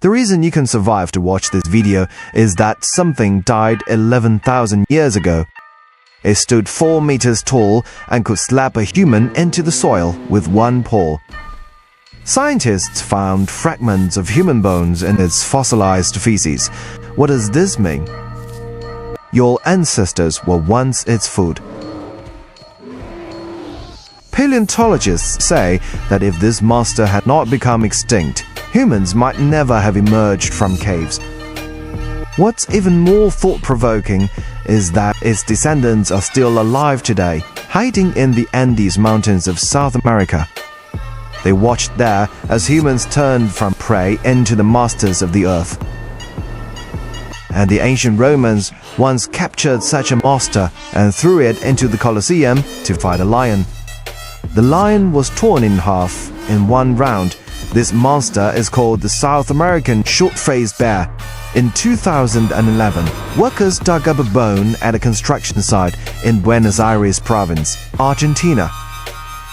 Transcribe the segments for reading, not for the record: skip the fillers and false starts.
The reason you can survive to watch this video is that something died 11,000 years ago. It stood 4 meters tall and could slap a human into the soil with one paw. Scientists found fragments of human bones in its fossilized feces. What does this mean? Your ancestors were once its food. Paleontologists say that if this monster had not become extinct, humans might never have emerged from caves. What's even more thought-provoking is that its descendants are still alive today, hiding in the Andes Mountains of South America. They watched there as humans turned from prey into the masters of the earth. And the ancient Romans once captured such a monster and threw it into the Colosseum to fight a lion. The lion was torn in half in one round. This monster is called the South American short-faced bear. In 2011, workers dug up a bone at a construction site in Buenos Aires province, Argentina.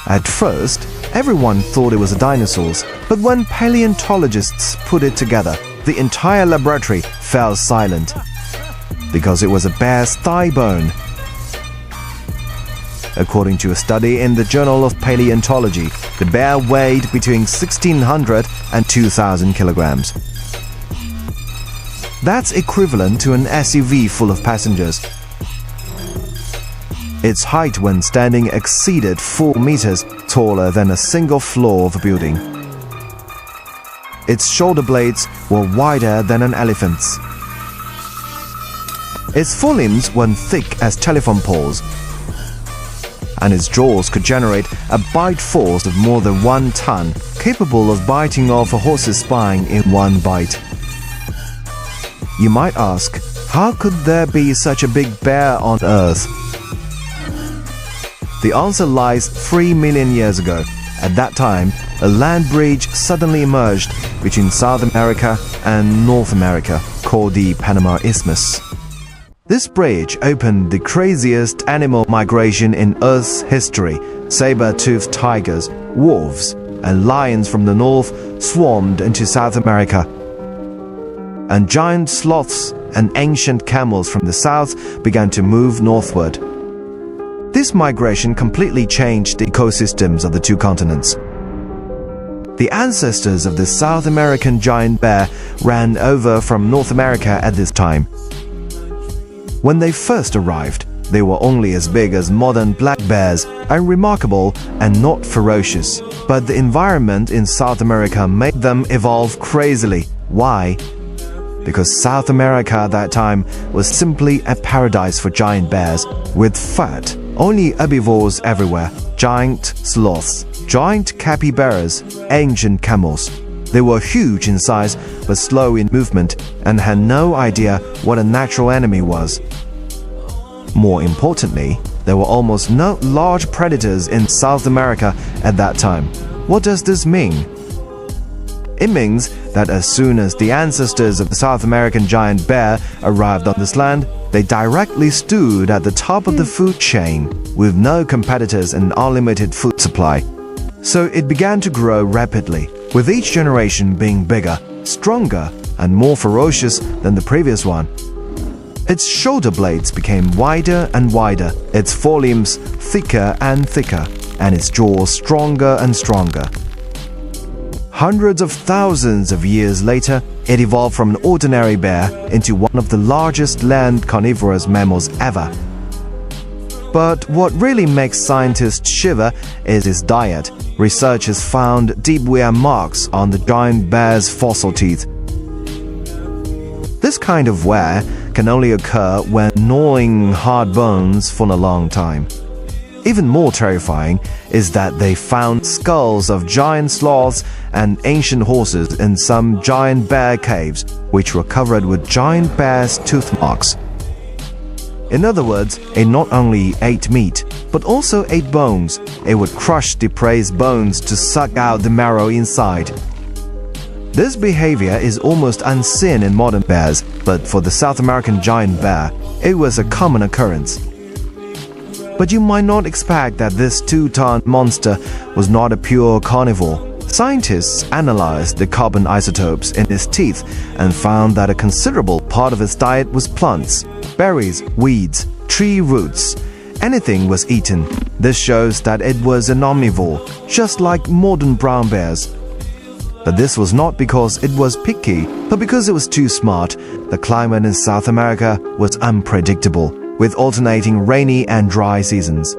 At first, everyone thought it was a dinosaur, but when paleontologists put it together, the entire laboratory fell silent because it was a bear's thigh bone. According to a study in the Journal of Paleontology, the bear weighed between 1,600 and 2,000 kilograms. That's equivalent to an SUV full of passengers. Its height when standing exceeded 4 meters, taller than a single floor of a building. Its shoulder blades were wider than an elephant's. Its forelimbs were thick as telephone poles, and its jaws could generate a bite force of more than 1 ton, capable of biting off a horse's spine in one bite. You might ask, how could there be such a big bear on Earth? The answer lies 3 million years ago. At that time, a land bridge suddenly emerged between South America and North America, called the Panama Isthmus. This bridge opened the craziest animal migration in Earth's history. Saber-toothed tigers, wolves, and lions from the north swarmed into South America, and giant sloths and ancient camels from the south began to move northward. This migration completely changed the ecosystems of the two continents. The ancestors of the South American giant bear ran over from North America at this time. When they first arrived, they were only as big as modern black bears, unremarkable and not ferocious. But the environment in South America made them evolve crazily. Why? Because South America at that time was simply a paradise for giant bears, with fat, only herbivores everywhere, giant sloths, giant capybaras, ancient camels. They were huge in size but slow in movement and had no idea what a natural enemy was. More importantly, there were almost no large predators in South America at that time. What does this mean? It means that as soon as the ancestors of the South American giant bear arrived on this land, they directly stood at the top of the food chain, with no competitors and unlimited food supply. So it began to grow rapidly, with each generation being bigger, stronger, and more ferocious than the previous one. Its shoulder blades became wider and wider, its forelimbs thicker and thicker, and its jaws stronger and stronger. Hundreds of thousands of years later, it evolved from an ordinary bear into one of the largest land carnivorous mammals ever. But what really makes scientists shiver is its diet. Researchers found deep wear marks on the giant bear's fossil teeth. This kind of wear can only occur when gnawing hard bones for a long time. Even more terrifying is that they found skulls of giant sloths and ancient horses in some giant bear caves, which were covered with giant bear's tooth marks. In other words, it not only ate meat, but also ate bones. It would crush the prey's bones to suck out the marrow inside. This behavior is almost unseen in modern bears, but for the South American giant bear, it was a common occurrence. But you might not expect that this 2-ton monster was not a pure carnivore. Scientists analyzed the carbon isotopes in its teeth and found that a considerable part of its diet was plants, berries, weeds, tree roots. Anything was eaten. This shows that it was an omnivore, just like modern brown bears. But this was not because it was picky, but because it was too smart. The climate in South America was unpredictable, with alternating rainy and dry seasons.